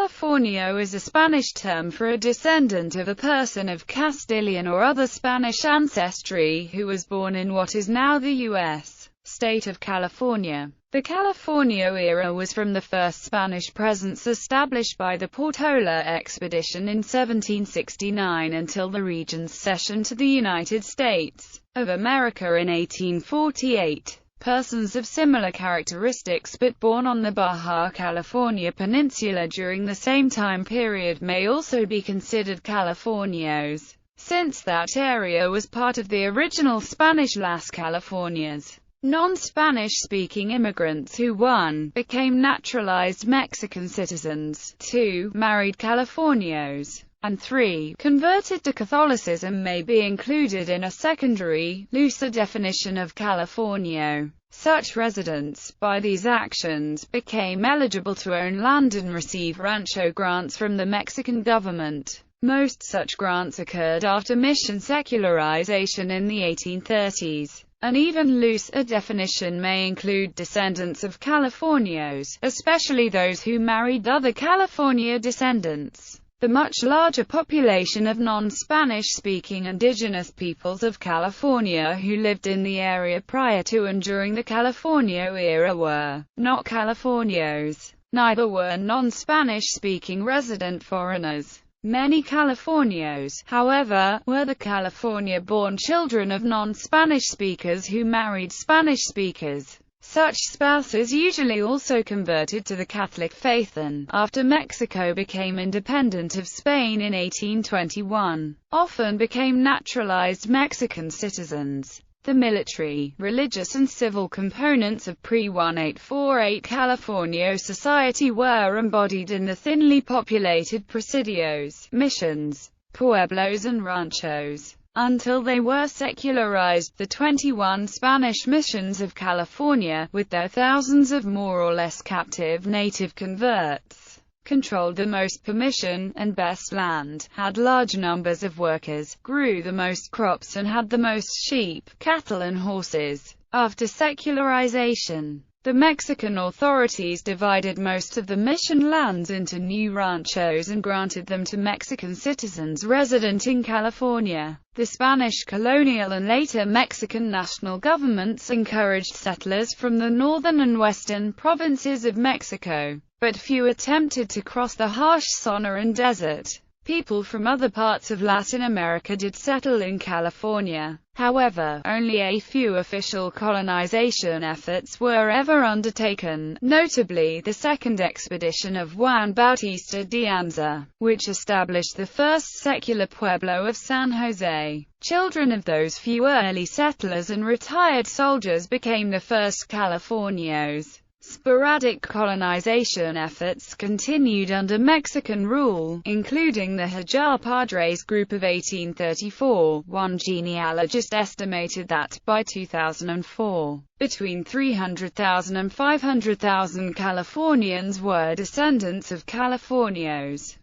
Californio is a Spanish term for a descendant of a person of Castillian or other Spanish ancestry who was born in what is now the U.S. state of California. The Californio era was from the first Spanish presence established by the Portola expedition in 1769 until the region's cession to the United States of America in 1848. Persons of similar characteristics but born on the Baja California Peninsula during the same time period may also be considered Californios, since that area was part of the original Spanish Las Californias. Non-Spanish-speaking immigrants who 1. became naturalized Mexican citizens, 2. married Californios, and 3. converted to Catholicism may be included in a secondary, looser definition of Californio. Such residents, by these actions, became eligible to own land and receive rancho grants from the Mexican government. Most such grants occurred after mission secularization in the 1830s. An even looser definition may include descendants of Californios, especially those who married other California descendants. The much larger population of non-Spanish-speaking indigenous peoples of California who lived in the area prior to and during the Californio era were not Californios. Neither were non-Spanish-speaking resident foreigners. Many Californios, however, were the California-born children of non-Spanish speakers who married Spanish speakers. Such spouses usually also converted to the Catholic faith and, after Mexico became independent of Spain in 1821, often became naturalized Mexican citizens. The military, religious and civil components of pre-1848 Californio society were embodied in the thinly populated presidios, missions, pueblos and ranchos. Until they were secularized, the 21 Spanish missions of California, with their thousands of more or less captive native converts, controlled the most permission and best land, had large numbers of workers, grew the most crops and had the most sheep, cattle and horses. After secularization, the Mexican authorities divided most of the mission lands into new ranchos and granted them to Mexican citizens resident in California. The Spanish colonial and later Mexican national governments encouraged settlers from the northern and western provinces of Mexico, but few attempted to cross the harsh Sonoran Desert. People from other parts of Latin America did settle in California. However, only a few official colonization efforts were ever undertaken, notably the second expedition of Juan Bautista de Anza, which established the first secular pueblo of San Jose. Children of those few early settlers and retired soldiers became the first Californios. Sporadic colonization efforts continued under Mexican rule, including the Hajar Padres Group of 1834. One genealogist estimated that, by 2004, between 300,000 and 500,000 Californians were descendants of Californios.